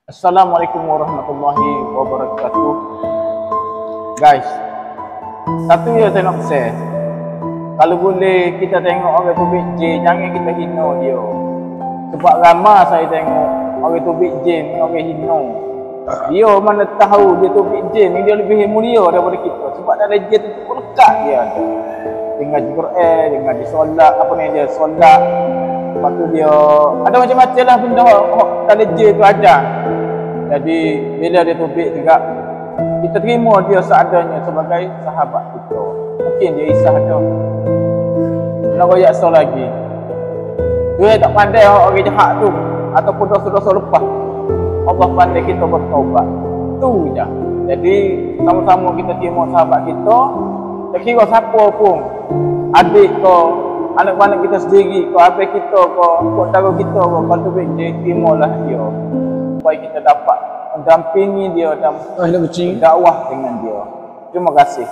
Assalamualaikum warahmatullahi wabarakatuh. Guys, satu ya saya nak share. Kalau boleh kita tengok orang tu BJ, jangan kita hina dia. Sebab ramai saya tengok orang tu BJ ni orang hina. Dia mana tahu dia tu BJ ni dia lebih mulia daripada kita. Sebab dalam dia tu pun lekat dia ada. Dengan Quran, dengan dia solat, apa ni dia solat. Lepas tu dia ada macam-macam lah benda kalau dia tu ajar. Jadi bila dia tubik juga, kita terima dia seadanya sebagai sahabat kita. Mungkin dia isah dia nak royak so lagi. Dia tak pandai orang jahat tu ataupun dosa-dosa lepas. Allah pandai kita bertaubat. Tu je. Jadi sama-sama kita terima sahabat kita. Tak kira siapa pun, adik ke, anak-anak kita sendiri ke, apa kita ke, saudara kita ke, kalau tu dia terimalah dia supaya kita dapat mendampingi dia dan dakwah dengan dia. Terima kasih.